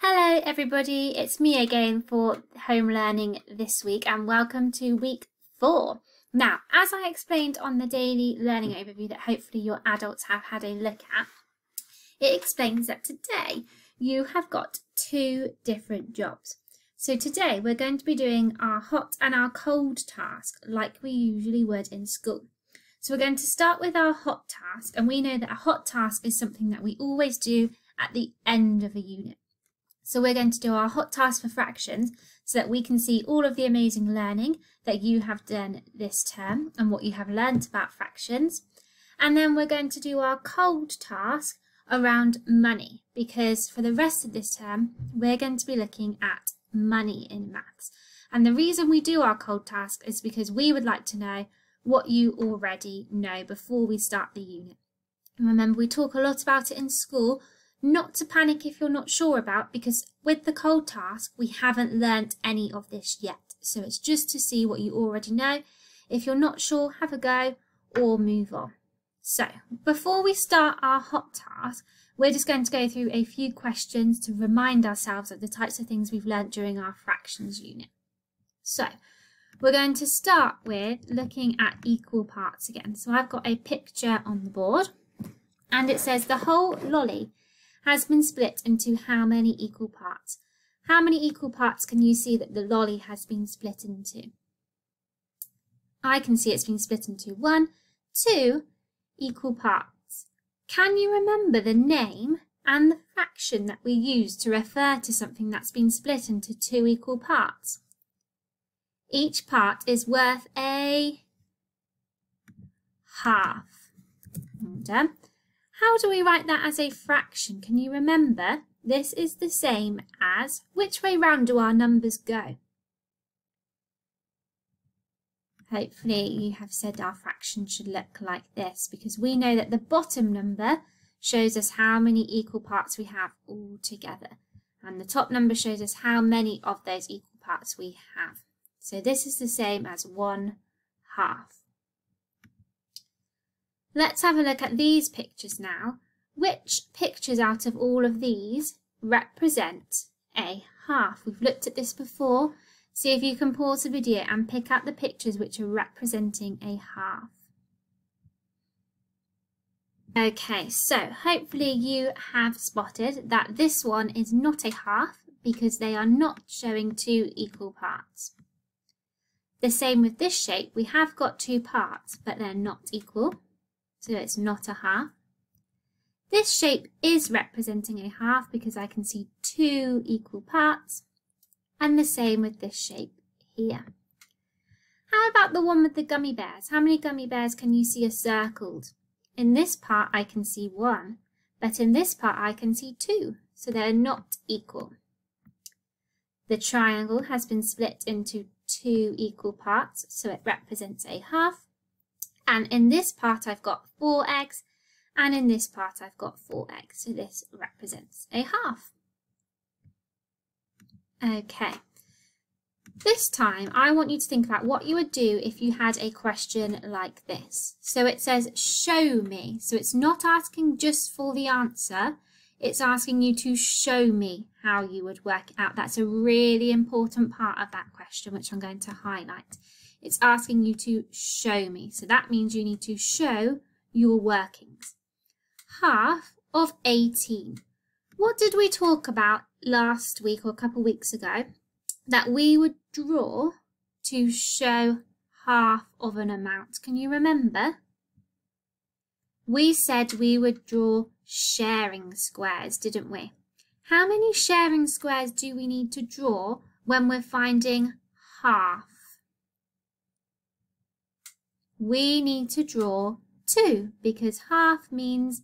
Hello everybody, it's me again for home learning this week and welcome to week 4. Now, as I explained on the daily learning overview that hopefully your adults have had a look at, it explains that today you have got 2 different jobs. So today we're going to be doing our hot and our cold task like we usually would in school. So we're going to start with our hot task, and we know that a hot task is something that we always do at the end of a unit. So we're going to do our hot task for fractions so that we can see all of the amazing learning that you have done this term and what you have learned about fractions. And then we're going to do our cold task around money, because for the rest of this term we're going to be looking at money in maths. And the reason we do our cold task is because we would like to know what you already know before we start the unit. And remember, we talk a lot about it in school. Not to panic if you're not sure about, because with the cold task we haven't learnt any of this yet. So it's just to see what you already know. If you're not sure, have a go or move on. So before we start our hot task, we're just going to go through a few questions to remind ourselves of the types of things we've learnt during our fractions unit. So we're going to start with looking at equal parts again. So I've got a picture on the board and it says the whole lolly has been split into how many equal parts? How many equal parts can you see that the lolly has been split into? I can see it's been split into 1, 2 equal parts. Can you remember the name and the fraction that we use to refer to something that's been split into 2 equal parts? Each part is worth a half. Well done. How do we write that as a fraction? Can you remember? This is the same as, which way round do our numbers go? Hopefully you have said our fraction should look like this, because we know that the bottom number shows us how many equal parts we have all together. And the top number shows us how many of those equal parts we have. So this is the same as 1/2. Let's have a look at these pictures now. Which pictures out of all of these represent a half? We've looked at this before. See if you can pause the video and pick out the pictures which are representing a half. Okay, so hopefully you have spotted that this one is not a half because they are not showing 2 equal parts. The same with this shape. We have got 2 parts, but they're not equal. So it's not a half. This shape is representing a half because I can see 2 equal parts, and the same with this shape here. How about the one with the gummy bears? How many gummy bears can you see are circled? In this part I can see 1, but in this part I can see 2, so they're not equal. The triangle has been split into 2 equal parts, so it represents a half. And in this part I've got 4 eggs, and in this part I've got 4 eggs, so this represents a half. Okay, this time I want you to think about what you would do if you had a question like this. So it says show me, so it's not asking just for the answer, it's asking you to show me how you would work it out. That's a really important part of that question, which I'm going to highlight. It's asking you to show me. So that means you need to show your workings. Half of 18. What did we talk about last week or a couple of weeks ago? That we would draw to show half of an amount. Can you remember? We said we would draw sharing squares, didn't we? How many sharing squares do we need to draw when we're finding half? We need to draw 2 because half means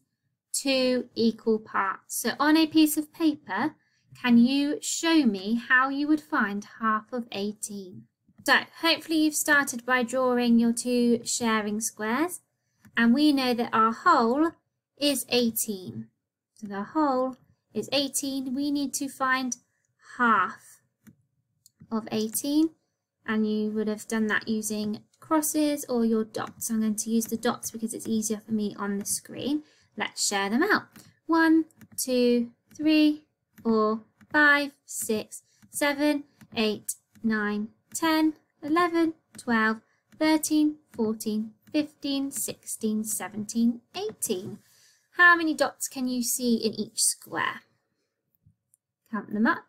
2 equal parts. So on a piece of paper, can you show me how you would find half of 18? So hopefully you've started by drawing your 2 sharing squares, and we know that our whole is 18. So the whole is 18. We need to find half of 18, and you would have done that using crosses or your dots. I'm going to use the dots because it's easier for me on the screen. Let's share them out. 1, 2, 3, 4, 5, 6, 7, 8, 9, 10, 11, 12, 13, 14, 15, 16, 17, 18. How many dots can you see in each square? Count them up.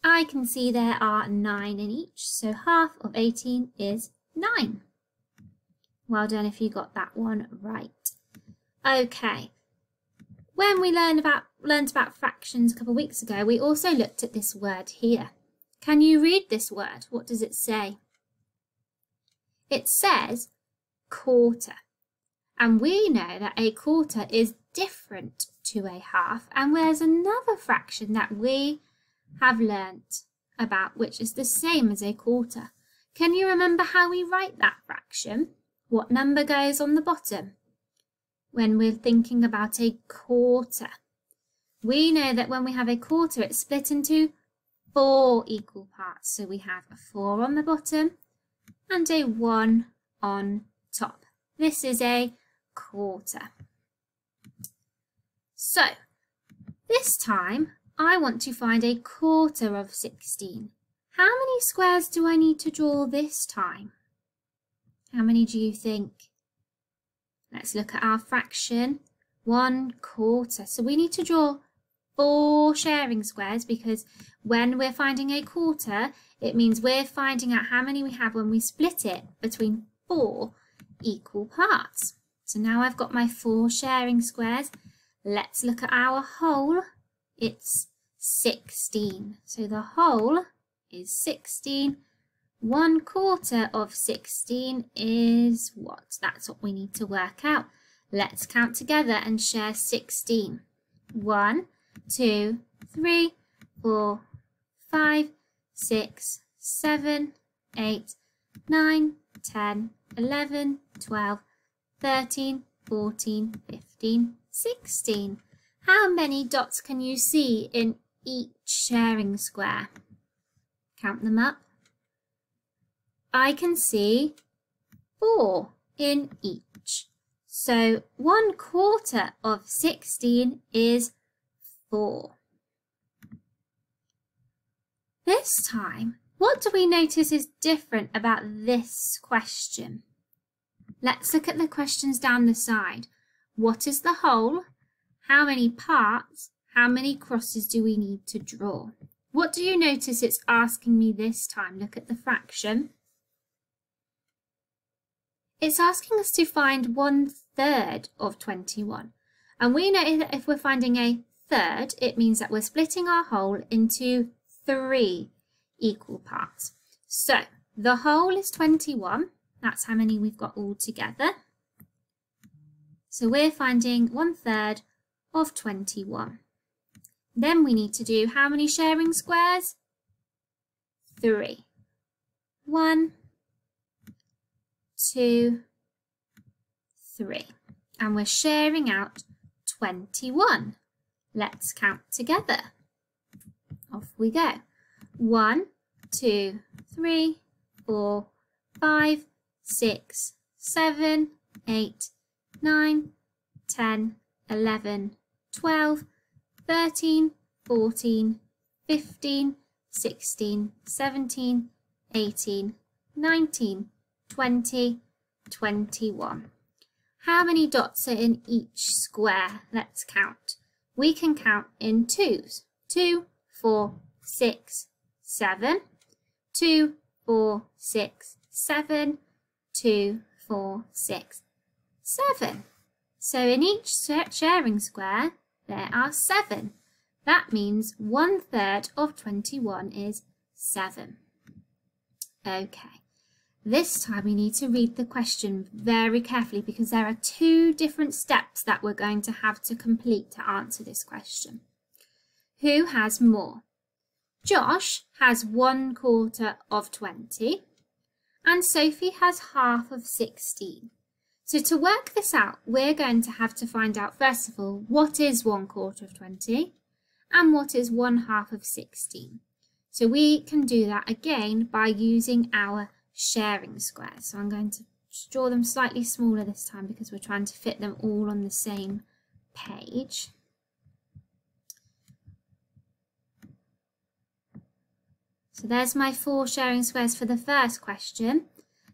I can see there are 9 in each, so half of 18 is 9. Well done if you got that one right. Okay, when we learned about fractions a couple of weeks ago, we also looked at this word here. Can you read this word? What does it say? It says quarter, and we know that a quarter is different to a half, and there's another fraction that we have learnt about which is the same as a quarter. Can you remember how we write that fraction? What number goes on the bottom? When we're thinking about a quarter, we know that when we have a quarter, it's split into 4 equal parts. So we have a 4 on the bottom and a 1 on top. This is a quarter. So this time I want to find a quarter of 16. How many squares do I need to draw this time? How many do you think? Let's look at our fraction, 1/4. So we need to draw 4 sharing squares, because when we're finding a quarter, it means we're finding out how many we have when we split it between 4 equal parts. So now I've got my 4 sharing squares. Let's look at our whole. It's 16. So the whole is 16. 1/4 of 16 is what? That's what we need to work out. Let's count together and share 16. 1, 2, 3, 4, 5, 6, 7, 8, 9, 10, 11, 12, 13, 14, 15, 16. How many dots can you see in each sharing square? Count them up. I can see 4 in each. So 1/4 of 16 is 4. This time, what do we notice is different about this question? Let's look at the questions down the side. What is the whole? How many parts? How many crosses do we need to draw? What do you notice it's asking me this time? Look at the fraction. It's asking us to find 1/3 of 21. And we know that if we're finding a third, it means that we're splitting our whole into 3 equal parts. So the whole is 21. That's how many we've got all together. So we're finding 1/3 of 21. Then we need to do how many sharing squares? 3. 1, 2, 3. And we're sharing out 21. Let's count together. Off we go. 1, 2, 3, 4, 5, 6, 7, 8, 9, 10, 11, 12, 13, 14, 15, 16, 17, 18, 19, 20, 21. How many dots are in each square? Let's count. We can count in twos. 2, 4, 6, 7. 2, 4, 6, 7. 2, 4, 6, 7. So in each sharing square, there are 7. That means 1/3 of 21 is 7. Okay. This time we need to read the question very carefully, because there are 2 different steps that we're going to have to complete to answer this question. Who has more? Josh has 1/4 of 20 and Sophie has half of 16. So to work this out, we're going to have to find out first of all, what is 1/4 of 20 and what is 1/2 of 16. So we can do that again by using our sharing squares. So I'm going to draw them slightly smaller this time because we're trying to fit them all on the same page. So there's my 4 sharing squares for the first question,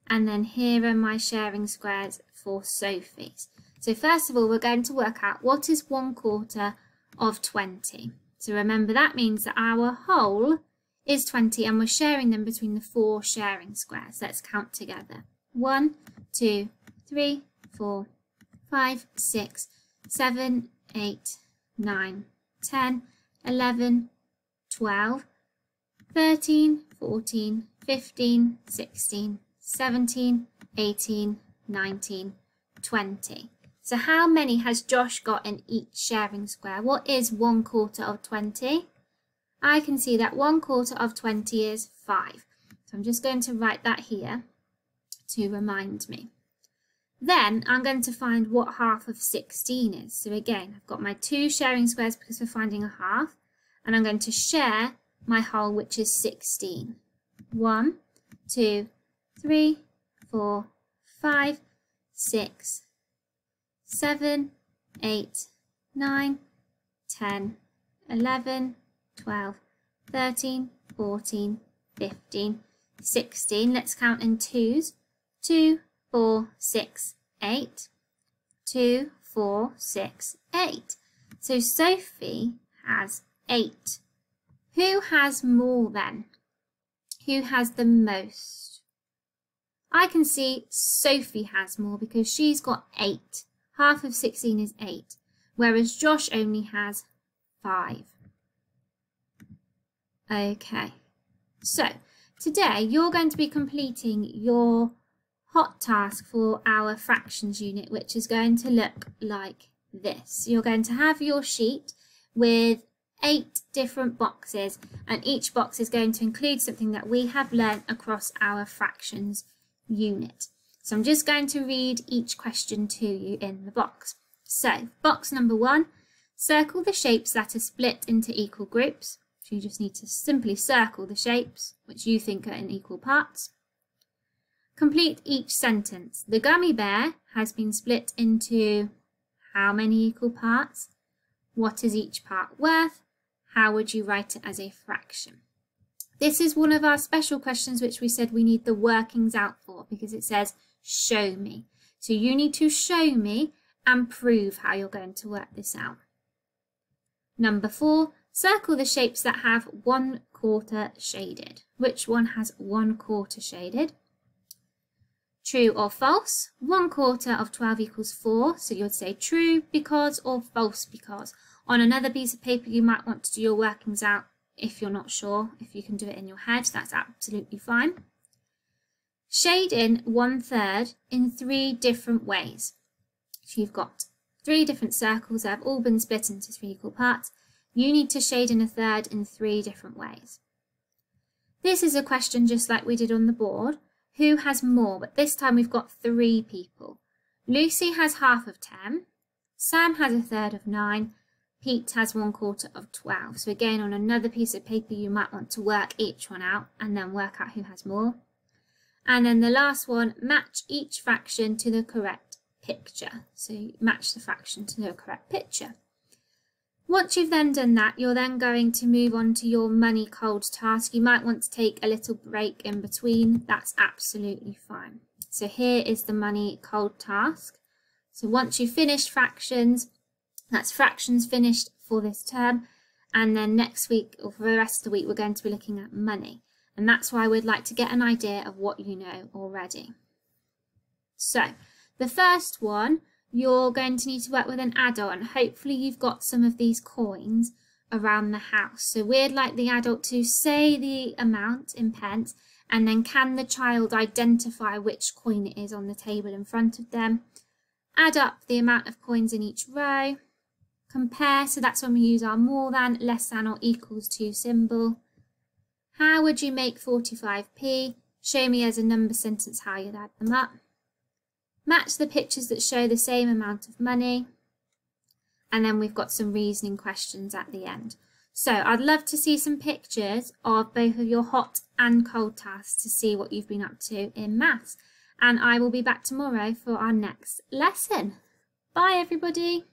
and then here are my sharing squares for Sophie's. So first of all, we're going to work out what is 1/4 of 20. So remember, that means that our whole is 20 and we're sharing them between the 4 sharing squares. Let's count together. 1, 2, 3, 4, 5, 6, 7, 8, 9, 10, 11, 12, 13, 14, 15, 16, 17, 18, 19, 20. So how many has Josh got in each sharing square? What is 1/4 of 20? I can see that 1/4 of 20 is 5. So I'm just going to write that here to remind me. Then I'm going to find what half of 16 is. So again, I've got my 2 sharing squares because we're finding a half, and I'm going to share my whole, which is 16. 1, 2, 3, 4, 5, 6, 7, 8, 9, 10, 11, 12, 13, 14, 15, 16. Let's count in twos. 2, 4, 6, 8. 2, 4, 6, 8. So Sophie has 8. Who has more then? Who has the most? I can see Sophie has more because she's got 8. Half of 16 is 8, whereas Josh only has 5. Okay, so today you're going to be completing your hot task for our fractions unit, which is going to look like this. You're going to have your sheet with 8 different boxes, and each box is going to include something that we have learnt across our fractions unit. So I'm just going to read each question to you in the box. So box number 1, circle the shapes that are split into equal groups. So you just need to simply circle the shapes which you think are in equal parts. Complete each sentence. The gummy bear has been split into how many equal parts? What is each part worth? How would you write it as a fraction? This is one of our special questions which we said we need the workings out for, because it says show me. So you need to show me and prove how you're going to work this out. Number 4, circle the shapes that have 1/4 shaded. Which one has 1/4 shaded? True or false? 1/4 of 12 equals 4. So you would say true because or false because. On another piece of paper you might want to do your workings out if you're not sure. If you can do it in your head, that's absolutely fine. Shade in 1/3 in 3 different ways. So you've got 3 different circles that have all been split into 3 equal parts. You need to shade in 1/3 in 3 different ways. This is a question just like we did on the board. Who has more? But this time we've got 3 people. Lucy has half of 10. Sam has 1/3 of 9. Pete has 1/4 of 12. So again, on another piece of paper, you might want to work each one out and then work out who has more. And then the last one, match each fraction to the correct picture. So you match the fraction to the correct picture. Once you've then done that, you're then going to move on to your money cold task. You might want to take a little break in between. That's absolutely fine. So here is the money cold task. So once you've finished fractions, that's fractions finished for this term. And then next week, or for the rest of the week, we're going to be looking at money. And that's why we'd like to get an idea of what you know already. So the first one, you're going to need to work with an adult, and hopefully you've got some of these coins around the house. So we'd like the adult to say the amount in pence, and then can the child identify which coin it is on the table in front of them. Add up the amount of coins in each row. Compare, so that's when we use our more than, less than or equals to symbol. How would you make 45p? Show me as a number sentence how you'd add them up. Match the pictures that show the same amount of money. And then we've got some reasoning questions at the end. So I'd love to see some pictures of both of your hot and cold tasks to see what you've been up to in maths. And I will be back tomorrow for our next lesson. Bye everybody.